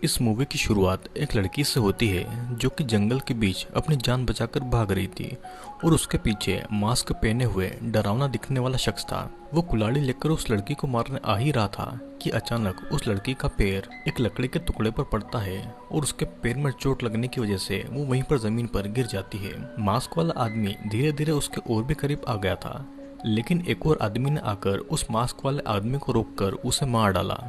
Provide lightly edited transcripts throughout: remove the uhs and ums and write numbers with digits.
इस मूवी की शुरुआत एक लड़की से होती है जो कि जंगल के बीच अपनी जान बचाकर भाग रही थी और उसके पीछे मास्क पहने हुए डरावना दिखने वाला शख्स था। वो कुल्हाड़ी लेकर उस लड़की को मारने आ ही रहा था कि अचानक उस लड़की का पैर एक लकड़ी के टुकड़े पर पड़ता है और उसके पैर में चोट लगने की वजह से वो वहीं पर जमीन पर गिर जाती है। मास्क वाला आदमी धीरे धीरे उसके और भी करीब आ गया था, लेकिन एक और आदमी ने आकर उस मास्क वाले आदमी को रोककर उसे मार डाला।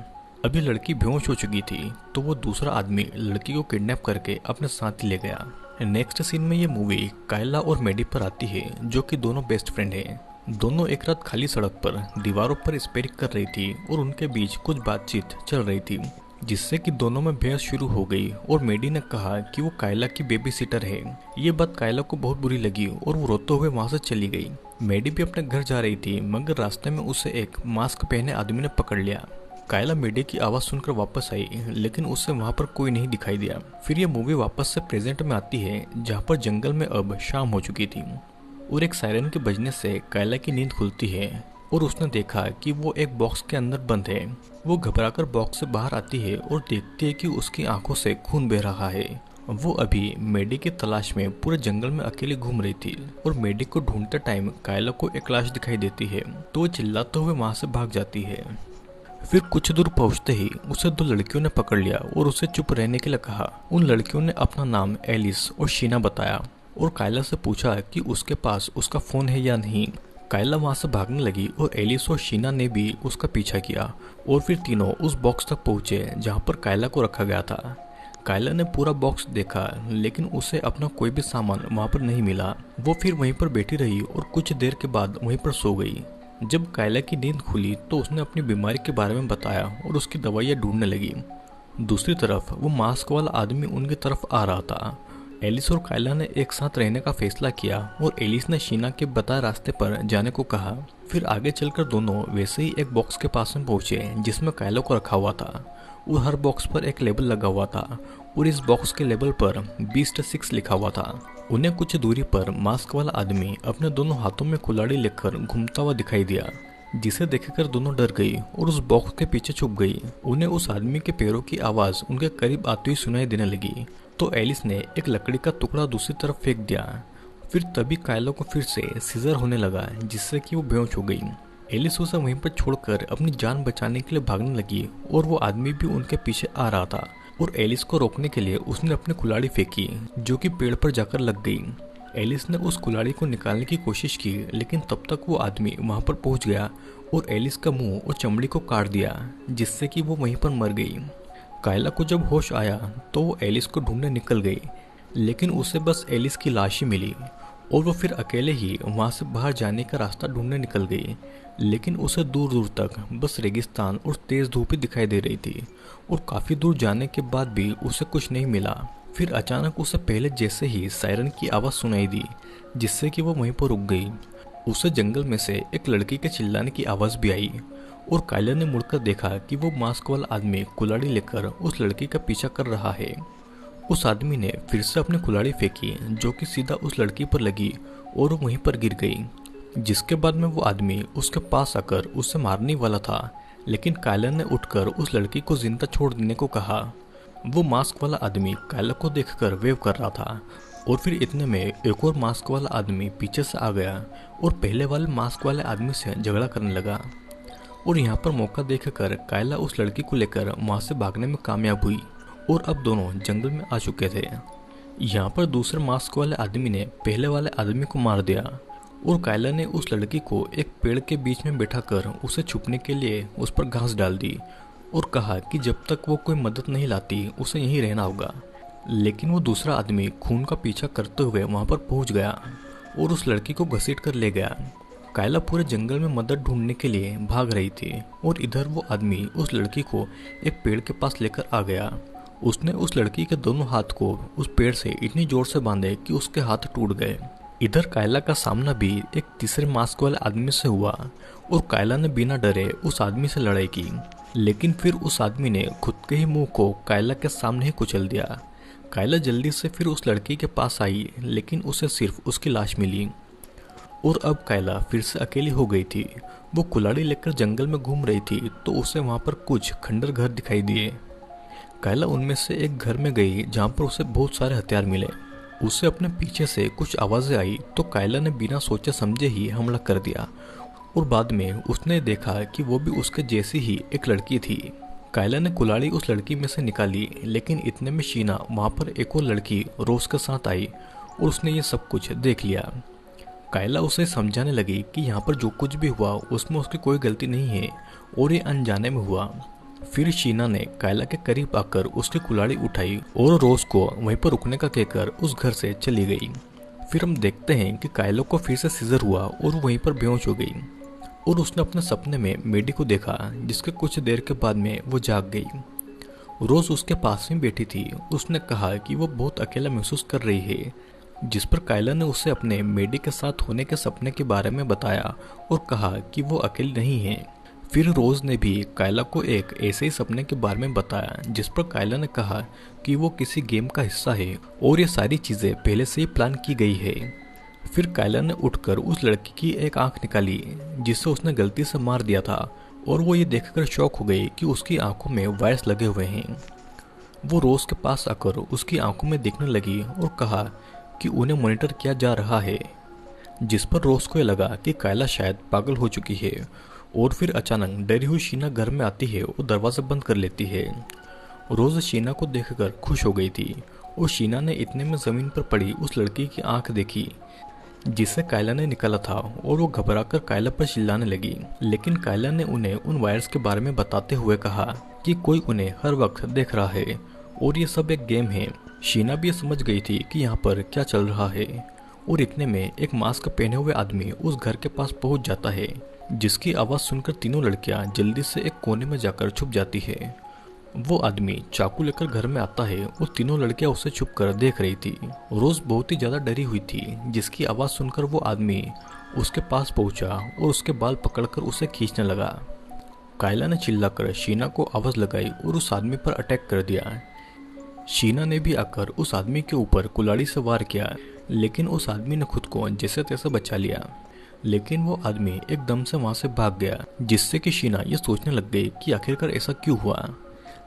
अभी लड़की बेहोश हो चुकी थी तो वो दूसरा आदमी लड़की को किडनैप करके अपने साथ ले गया। नेक्स्ट सीन में ये मूवी कायला और मेडी पर आती है जो कि दोनों बेस्ट फ्रेंड हैं। दोनों एक रात खाली सड़क पर दीवारों पर स्पेरिक कर रही थी और उनके बीच कुछ बातचीत चल रही थी, जिससे कि दोनों में बहस शुरू हो गई और मेडी ने कहा कि वो कायला की बेबी सिटर है। ये बात कायला को बहुत बुरी लगी और वो रोते हुए वहां से चली गई। मेडी भी अपने घर जा रही थी मगर रास्ते में उसे एक मास्क पहने आदमी ने पकड़ लिया। कायला मेडी की आवाज़ सुनकर वापस आई लेकिन उसे वहां पर कोई नहीं दिखाई दिया। फिर ये मूवी वापस से प्रेजेंट में आती है जहां पर जंगल में अब शाम हो चुकी थी और एक सायरन के बजने से कायला की नींद खुलती है और उसने देखा कि वो एक बॉक्स के अंदर बंद है। वो घबराकर बॉक्स से बाहर आती है और देखती है कि उसकी आंखों से खून बह रहा है। वो अभी मेडी की तलाश में पूरे जंगल में अकेली घूम रही थी और मेडी को ढूंढते टाइम कायला को एक लाश दिखाई देती है तो वो चिल्लाते हुए वहां से भाग जाती है। फिर कुछ दूर पहुंचते ही उसे दो लड़कियों ने पकड़ लिया और उसे चुप रहने के लिए कहा। उन लड़कियों ने अपना नाम एलिस और शीना बताया और कायला से पूछा कि उसके पास उसका फोन है या नहीं। कायला वहां से भागने लगी और एलिस और शीना ने भी उसका पीछा किया और फिर तीनों उस बॉक्स तक पहुंचे जहां पर कायला को रखा गया था। कायला ने पूरा बॉक्स देखा लेकिन उसे अपना कोई भी सामान वहां पर नहीं मिला। वो फिर वहीं पर बैठी रही और कुछ देर के बाद वहीं पर सो गई। जब कायला की नींद खुली तो उसने अपनी बीमारी के बारे में बताया और उसकी दवाइयाँ ढूंढने लगी। दूसरी तरफ वो मास्क वाला आदमी उनकी तरफ आ रहा था। एलिस और कायला ने एक साथ रहने का फैसला किया और एलिस ने शीना के बताए रास्ते पर जाने को कहा। फिर आगे चलकर दोनों वैसे ही एक बॉक्स के पास में पहुंचे जिसमें कायला को रखा हुआ था और हर बॉक्स पर एक लेबल लगा हुआ था और इस बॉक्स के लेबल पर बीस्ट 6 लिखा हुआ था। उन्हें कुछ दूरी पर मास्क वाला आदमी अपने दोनों हाथों में कुल्हाड़ी लेकर घूमता हुआ दिखाई दिया, जिसे देखकर दोनों डर गई और उस बॉक्स के पीछे छुप गई। उन्हें उस आदमी के पैरों की आवाज़ उनके करीब आती हुई सुनाई देने लगी तो एलिस ने एक लकड़ी का टुकड़ा दूसरी तरफ फेंक दिया। फिर तभी कायला को फिर से सीजर होने लगा जिससे कि वो बेहोश हो गई। एलिस उसे वहीं पर छोड़कर अपनी जान बचाने के लिए भागने लगी और वो आदमी भी उनके पीछे आ रहा था और एलिस को रोकने के लिए उसने अपनी कुल्हाड़ी फेंकी जो कि पेड़ पर जाकर लग गई। एलिस ने उस कुल्हाड़ी को निकालने की कोशिश की लेकिन तब तक वो आदमी वहां पर पहुंच गया और एलिस का मुंह और चमड़ी को काट दिया जिससे कि वो वहीं पर मर गई। कायला को जब होश आया तो वो एलिस को ढूंढने निकल गई लेकिन उसे बस एलिस की लाश ही मिली और वो फिर अकेले ही वहां से बाहर जाने का रास्ता ढूंढने निकल गई। लेकिन उसे दूर दूर तक बस रेगिस्तान और तेज धूप ही दिखाई दे रही थी और काफ़ी दूर जाने के बाद भी उसे कुछ नहीं मिला। फिर अचानक उसे पहले जैसे ही सायरन की आवाज़ सुनाई दी जिससे कि वो वहीं पर रुक गई। उसे जंगल में से एक लड़की के चिल्लाने की आवाज़ भी आई और कायला ने मुड़कर देखा कि वो मास्क वाला आदमी कुल्हाड़ी लेकर उस लड़की का पीछा कर रहा है। उस आदमी ने फिर से अपनी कुल्हाड़ी फेंकी जो कि सीधा उस लड़की पर लगी और वो वहीं पर गिर गई। जिसके बाद में वो आदमी उसके पास आकर उसे मारने वाला था लेकिन कायला ने उठकर उस लड़की को जिंदा छोड़ देने को कहा। वो मास्क वाला आदमी कायला को देखकर वेव कर रहा था और फिर इतने में एक और मास्क वाला आदमी पीछे से आ गया और पहले वाले मास्क वाले आदमी से झगड़ा करने लगा और यहाँ पर मौका देखकर कायला उस लड़की को लेकर वहाँ से भागने में कामयाब हुई और अब दोनों जंगल में आ चुके थे। यहाँ पर दूसरे मास्क वाले आदमी ने पहले वाले आदमी को मार दिया और कायला ने उस लड़की को एक पेड़ के बीच में बैठाकर उसे छुपने के लिए उस पर घास डाल दी और कहा कि जब तक वो कोई मदद नहीं लाती उसे यहीं रहना होगा। लेकिन वो दूसरा आदमी खून का पीछा करते हुए वहां पर पहुंच गया और उस लड़की को घसीट कर ले गया। कायला पूरे जंगल में मदद ढूंढने के लिए भाग रही थी और इधर वो आदमी उस लड़की को एक पेड़ के पास लेकर आ गया। उसने उस लड़की के दोनों हाथ को उस पेड़ से इतनी जोर से बांधे कि उसके हाथ टूट गए। इधर कायला का सामना भी एक तीसरे मास्क वाले आदमी से हुआ और कायला ने बिना डरे उस आदमी से लड़ाई की लेकिन फिर उस आदमी ने खुद के ही मुंह को कायला के सामने ही कुचल दिया। कायला जल्दी से फिर उस लड़की के पास आई लेकिन उसे सिर्फ उसकी लाश मिली और अब कायला फिर से अकेली हो गई थी। वो कुल्हाड़ी लेकर जंगल में घूम रही थी तो उसे वहां पर कुछ खंडर घर दिखाई दिए। कायला उनमें से एक घर में गई जहाँ पर उसे बहुत सारे हथियार मिले। उसे अपने पीछे से कुछ आवाज़ें आई तो कायला ने बिना सोचे समझे ही हमला कर दिया और बाद में उसने देखा कि वो भी उसके जैसी ही एक लड़की थी। कायला ने कुल्हाड़ी उस लड़की में से निकाली, लेकिन इतने में शीना वहाँ पर एक और लड़की रोज के साथ आई और उसने ये सब कुछ देख लिया। कायला उसे समझाने लगी कि यहाँ पर जो कुछ भी हुआ उसमें उसकी कोई गलती नहीं है और ये अनजाने में हुआ। फिर शीना ने कायला के करीब आकर उसकी कुल्हाड़ी उठाई और रोज को वहीं पर रुकने का कहकर उस घर से चली गई। फिर हम देखते हैं कि कायला को फिर से सीजर हुआ और वहीं पर बेहोश हो गई और उसने अपने सपने में मेडी को देखा, जिसके कुछ देर के बाद में वो जाग गई। रोज उसके पास में बैठी थी। उसने कहा कि वो बहुत अकेला महसूस कर रही है, जिस पर कायला ने उसे अपने मेडी के साथ होने के सपने के बारे में बताया और कहा कि वो अकेली नहीं है। फिर रोज ने भी कायला को एक ऐसे ही सपने के बारे में बताया, जिस पर कायला ने कहा कि वो किसी गेम का हिस्सा है और ये सारी चीज़ें पहले से ही प्लान की गई है। फिर कायला ने उठकर उस लड़की की एक आंख निकाली जिसे उसने गलती से मार दिया था और वो ये देखकर शॉक हो गई कि उसकी आंखों में वायर्स लगे हुए हैं। वो रोज के पास आकर उसकी आंखों में देखने लगी और कहा कि उन्हें मॉनिटर किया जा रहा है, जिस पर रोज को ये लगा कि कायला शायद पागल हो चुकी है। और फिर अचानक डरी हुई शीना घर में आती है और दरवाज़ा बंद कर लेती है। रोज शीना को देखकर खुश हो गई थी और शीना ने इतने में ज़मीन पर पड़ी उस लड़की की आंख देखी जिसे कायला ने निकाला था और वो घबराकर कायला पर चिल्लाने लगी। लेकिन कायला ने उन्हें उन वायर्स के बारे में बताते हुए कहा कि कोई उन्हें हर वक्त देख रहा है और ये सब एक गेम है। शीना भी ये समझ गई थी कि यहाँ पर क्या चल रहा है और इतने में एक मास्क पहने हुए आदमी उस घर के पास पहुंच जाता है, जिसकी आवाज़ सुनकर तीनों लड़कियां जल्दी से एक कोने में जाकर छुप जाती है। वो आदमी चाकू लेकर घर में आता है और तीनों लड़कियां उसे छुप कर देख रही थी। रोज बहुत ही ज़्यादा डरी हुई थी, जिसकी आवाज़ सुनकर वो आदमी उसके पास पहुंचा और उसके बाल पकड़कर उसे खींचने लगा। कायला ने चिल्लाकर शीना को आवाज़ लगाई और उस आदमी पर अटैक कर दिया। शीना ने भी आकर उस आदमी के ऊपर कुल्हाड़ी से वार किया, लेकिन उस आदमी ने खुद को जैसे तैसे बचा लिया। लेकिन वो आदमी एकदम से वहाँ से भाग गया, जिससे कि शीना ये सोचने लग गई कि आखिरकार ऐसा क्यों हुआ।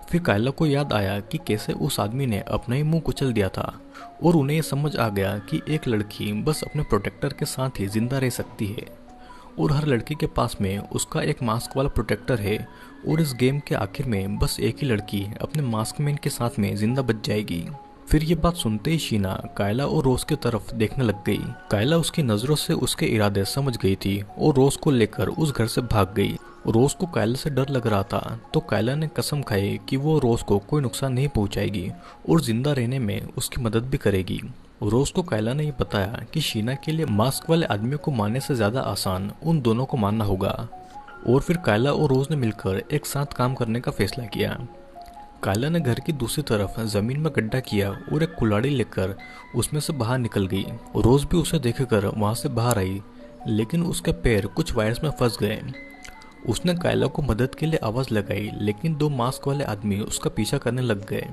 फिर कायला को याद आया कि कैसे उस आदमी ने अपना ही मुंह कुचल दिया था और उन्हें ये समझ आ गया कि एक लड़की बस अपने प्रोटेक्टर के साथ ही जिंदा रह सकती है और हर लड़की के पास में उसका एक मास्क वाला प्रोटेक्टर है और इस गेम के आखिर में बस एक ही लड़की अपने मास्क मैन के साथ में जिंदा बच जाएगी। फिर ये बात सुनते ही शीना कायला और रोज की तरफ देखने लग गई। कायला उसकी नज़रों से उसके इरादे समझ गई थी और रोज को लेकर उस घर से भाग गई। रोज को कायला से डर लग रहा था तो कायला ने कसम खाई कि वो रोज को कोई नुकसान नहीं पहुंचाएगी और जिंदा रहने में उसकी मदद भी करेगी। रोज को कायला ने ये बताया कि शीना के लिए मास्क वाले आदमियों को मारने से ज़्यादा आसान उन दोनों को मारना होगा और फिर कायला और रोज ने मिलकर एक साथ काम करने का फैसला किया। कायला ने घर की दूसरी तरफ जमीन में गड्ढा किया और एक कुल्हाड़ी लेकर उसमें से बाहर निकल गई। रोज भी उसे देखकर वहां से बाहर आई, लेकिन उसके पैर कुछ वायर्स में फंस गए। उसने कायला को मदद के लिए आवाज़ लगाई, लेकिन दो मास्क वाले आदमी उसका पीछा करने लग गए।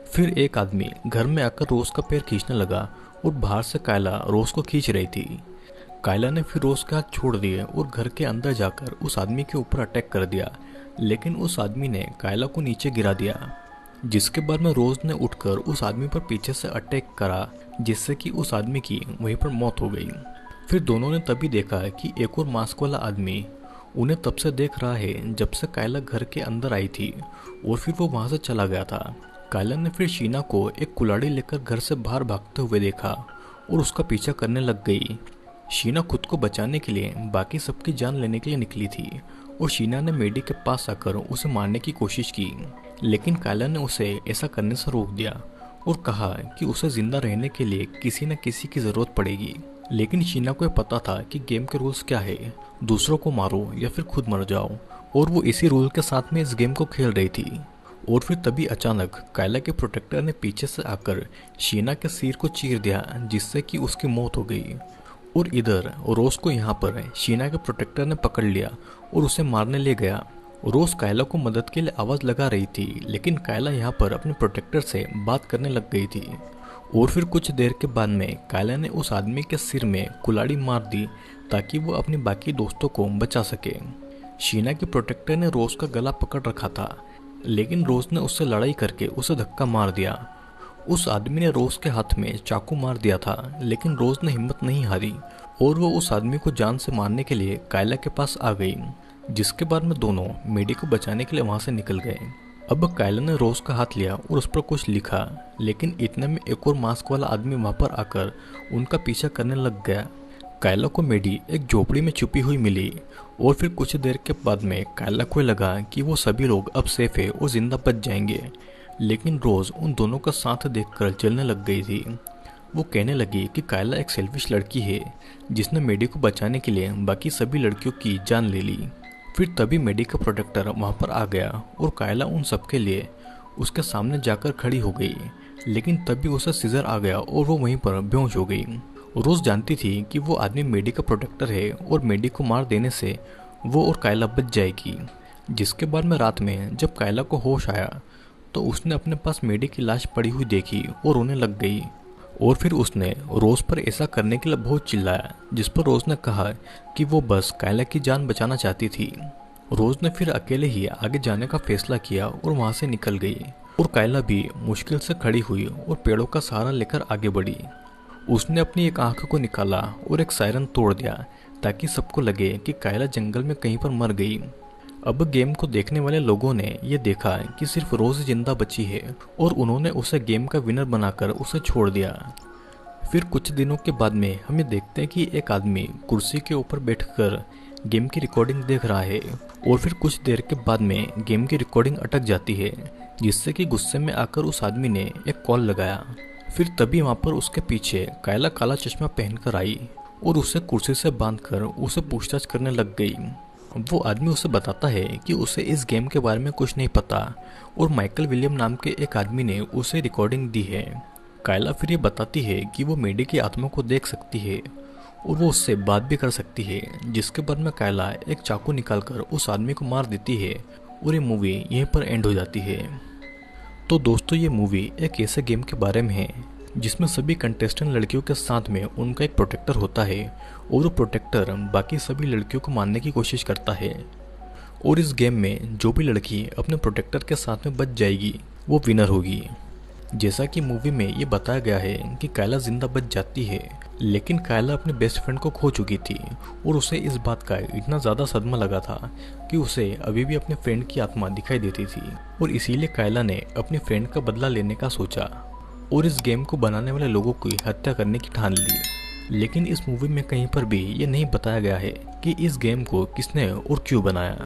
फिर एक आदमी घर में आकर रोज का पैर खींचने लगा और बाहर से कायला रोज को खींच रही थी। कायला ने फिर रोज के हाथ छोड़ दिए और घर के अंदर जाकर उस आदमी के ऊपर अटैक कर दिया, लेकिन उस आदमी ने कायला को नीचे गिरा दिया, जिसके बाद में रोज ने उठकर उस आदमी पर पीछे से अटैक करा, जिससे कि उस आदमी की वहीं पर मौत हो गई। फिर दोनों ने तभी देखा कि एक और मास्क वाला आदमी उन्हें तब से देख रहा है जब से कायला घर के अंदर आई थी और फिर वो वहां से चला गया था। कायला ने फिर शीना को एक कुल्हाड़ी लेकर घर से बाहर भागते हुए देखा और उसका पीछा करने लग गई। शीना खुद को बचाने के लिए बाकी सबकी जान लेने के लिए निकली थी और शीना ने मेडी के पास आकर उसे मारने की कोशिश की, लेकिन कायला ने उसे ऐसा करने से रोक दिया और कहा कि उसे जिंदा रहने के लिए किसी न किसी की ज़रूरत पड़ेगी। लेकिन शीना को पता था कि गेम के रूल्स क्या है, दूसरों को मारो या फिर खुद मर जाओ, और वो इसी रूल के साथ में इस गेम को खेल रही थी। और फिर तभी अचानक कायला के प्रोटेक्टर ने पीछे से आकर शीना के सिर को चीर दिया, जिससे कि उसकी मौत हो गई। और इधर रोज को यहाँ पर शीना के प्रोटेक्टर ने पकड़ लिया और उसे मारने ले गया। रोज कायला को मदद के लिए आवाज़ लगा रही थी, लेकिन कायला यहाँ पर अपने प्रोटेक्टर से बात करने लग गई थी। और फिर कुछ देर के बाद में कायला ने उस आदमी के सिर में कुल्हाड़ी मार दी ताकि वो अपने बाकी दोस्तों को बचा सके। शीना के प्रोटेक्टर ने रोज का गला पकड़ रखा था, लेकिन रोज ने उससे लड़ाई करके उसे धक्का मार दिया। उस आदमी ने रोज के हाथ में चाकू मार दिया था, लेकिन रोज ने हिम्मत नहीं हारी और वो उस आदमी को जान से मारने के लिए कायला के पास आ गई, जिसके बाद में दोनों मेडी को बचाने के लिए वहां से निकल गए। अब कायला ने रोज का हाथ लिया और उस पर कुछ लिखा, लेकिन इतने में एक और मास्क वाला आदमी वहां पर आकर उनका पीछा करने लग गया। कायला को मेडी एक झोपड़ी में छुपी हुई मिली और फिर कुछ देर के बाद में कायला को लगा कि वो सभी लोग अब सेफ है और जिंदा बच जाएंगे, लेकिन रोज उन दोनों का साथ देखकर जलने लग गई थी। वो कहने लगी कि कायला एक सेल्फिश लड़की है जिसने मेडी को बचाने के लिए बाकी सभी लड़कियों की जान ले ली। फिर तभी मेडी का प्रोटेक्टर वहाँ पर आ गया और कायला उन सबके लिए उसके सामने जाकर खड़ी हो गई, लेकिन तभी उसे सीजर आ गया और वो वहीं पर बेहोश हो गई। रोज जानती थी कि वो आदमी मेडी का प्रोटेक्टर है और मेडी को मार देने से वो और कायला बच जाएगी। जिसके बाद में रात में जब कायला को होश आया तो उसने अपने पास मेडी की लाश पड़ी हुई देखी और रोने लग गई। और फिर उसने रोज पर ऐसा करने के लिए बहुत चिल्लाया, जिस पर रोज ने कहा कि वो बस कायला की जान बचाना चाहती थी। रोज ने फिर अकेले ही आगे जाने का फैसला किया और वहां से निकल गई और कायला भी मुश्किल से खड़ी हुई और पेड़ों का सहारा लेकर आगे बढ़ी। उसने अपनी एक आंख को निकाला और एक सायरन तोड़ दिया ताकि सबको लगे कि कायला जंगल में कहीं पर मर गई। अब गेम को देखने वाले लोगों ने यह देखा कि सिर्फ रोज जिंदा बची है और उन्होंने उसे गेम का विनर बनाकर उसे छोड़ दिया। फिर कुछ दिनों के बाद में हमें देखते हैं कि एक आदमी कुर्सी के ऊपर बैठकर गेम की रिकॉर्डिंग देख रहा है और फिर कुछ देर के बाद में गेम की रिकॉर्डिंग अटक जाती है, जिससे कि गुस्से में आकर उस आदमी ने एक कॉल लगाया। फिर तभी वहाँ पर उसके पीछे कायला काला चश्मा पहनकर आई और उसे कुर्सी से बांधकर उसे पूछताछ करने लग गई। वो आदमी उसे बताता है कि उसे इस गेम के बारे में कुछ नहीं पता और माइकल विलियम नाम के एक आदमी ने उसे रिकॉर्डिंग दी है। कायला फिर ये बताती है कि वो मेडी की आत्मा को देख सकती है और वो उससे बात भी कर सकती है, जिसके बाद में कायला एक चाकू निकालकर उस आदमी को मार देती है और ये मूवी यहीं पर एंड हो जाती है। तो दोस्तों, ये मूवी एक ऐसे गेम के बारे में है जिसमें सभी कंटेस्टेंट लड़कियों के साथ में उनका एक प्रोटेक्टर होता है और वो प्रोटेक्टर बाकी सभी लड़कियों को मारने की कोशिश करता है। और इस गेम में जो भी लड़की अपने प्रोटेक्टर के साथ में बच जाएगी वो विनर होगी। जैसा कि मूवी में ये बताया गया है कि कायला जिंदा बच जाती है, लेकिन कायला अपने बेस्ट फ्रेंड को खो चुकी थी और उसे इस बात का इतना ज़्यादा सदमा लगा था कि उसे अभी भी अपने फ्रेंड की आत्मा दिखाई देती थी और इसीलिए कायला ने अपने फ्रेंड का बदला लेने का सोचा और इस गेम को बनाने वाले लोगों की हत्या करने की ठान ली। लेकिन इस मूवी में कहीं पर भी ये नहीं बताया गया है कि इस गेम को किसने और क्यों बनाया।